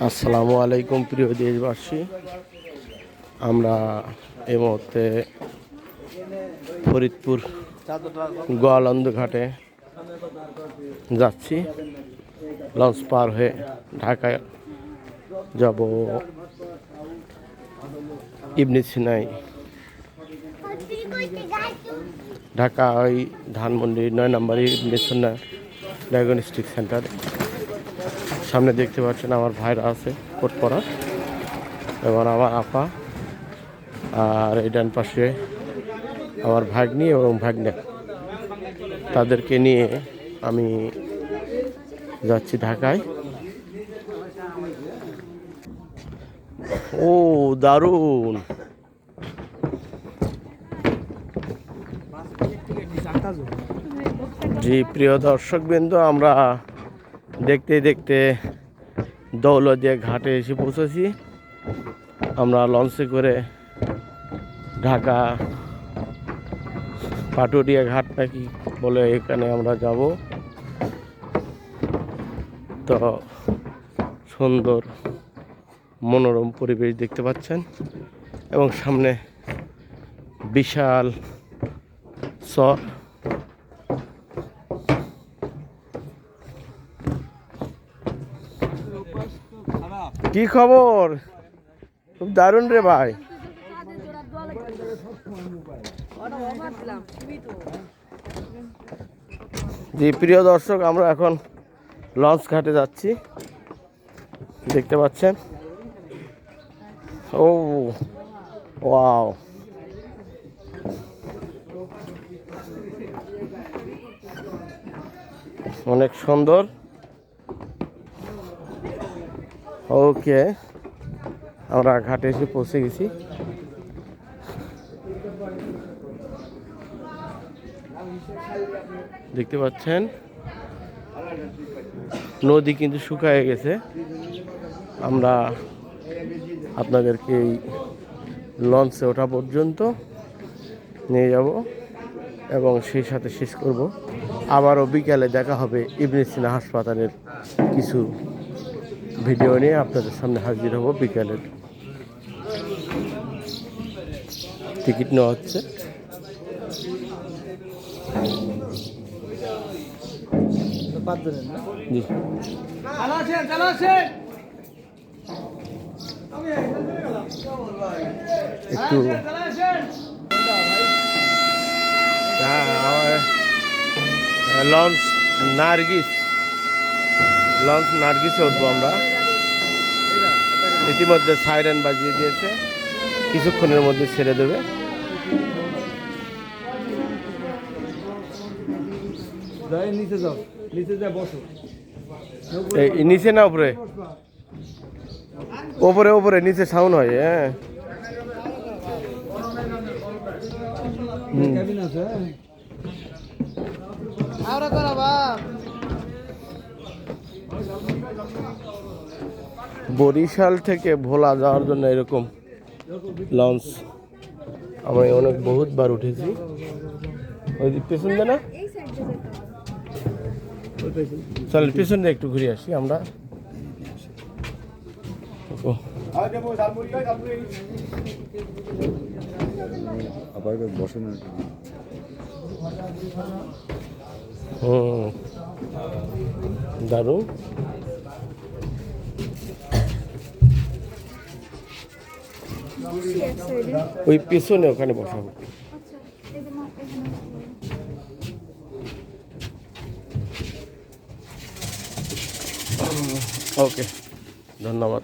আসসালামু আলাইকুম প্রিয় দেশবাসী, আমরা এই মুহূর্তে ফরিদপুর গোয়ালন্দ ঘাটে যাচ্ছি। লঞ্চ পার হয়ে ঢাকায় যাব ইবনে সিনাই। ঢাকা ওই ধানমন্ডি 9 নম্বরে ইবনে সিনাই ডায়াগনস্টিক সেন্টার। সামনে দেখতে পাচ্ছেন আমার ভাইরা আছে কোট পরা, এবং আমার আপা, আর এই ডান পাশে আমার ভাগ্নি এবং ভাগ্নে। তাদেরকে নিয়ে আমি যাচ্ছি ঢাকায়। ও দারুণ! জি প্রিয় দর্শকবৃন্দ, আমরা দেখতে দেখতে দৌলতদিয়া ঘাটে এসে পৌঁছেছি। আমরা লঞ্চে করে ঢাকা পাটুরিয়া ঘাট নাকি বলে এখানে আমরা যাব। তো সুন্দর মনোরম পরিবেশ দেখতে পাচ্ছেন, এবং সামনে বিশাল চর। কি খবর? খুব দারুণ রে ভাই। জি প্রিয় দর্শক, আমরা এখন লঞ্চ ঘাটে যাচ্ছি, দেখতে পাচ্ছেন। ও ওয়াও! অনেক সুন্দর। ওকে, আমরা ঘাটে এসে পৌঁছে গেছি। দেখতে পাচ্ছেন নদী কিন্তু শুকিয়ে গেছে। আমরা আপনাদেরকে এই লঞ্চে ওঠা পর্যন্ত নিয়ে যাব, এবং সেই সাথে শেষ করব। আবারও বিকালে দেখা হবে ইবনে সিনা হাসপাতালের কিছু ভিডিও নিয়ে আপনাদের সামনে হাজির হব। বিকালের টিকিট নেওয়া হচ্ছে। একটু লঞ্চ নার্গিসে উঠবো আমরা। ইতিমধ্যে সাইরেন বাজিয়ে দিয়েছে, কিছুক্ষণের মধ্যে ছেড়ে দেবে। নিচে না উপরে? ওপরে ওপরে, নিচে সাউন্ড হয়। হ্যাঁ, বরিশাল থেকে ভোলা যাওয়ার জন্য এরকম লঞ্চ আমি বহুতবার উঠেছি। ওই পেছন দিয়ে না, চল পেছন দিয়ে একটু ঘুরে আসি আমরা। দারুণ। ওই পেছনে ওখানে বসাবো। ওকে, ধন্যবাদ।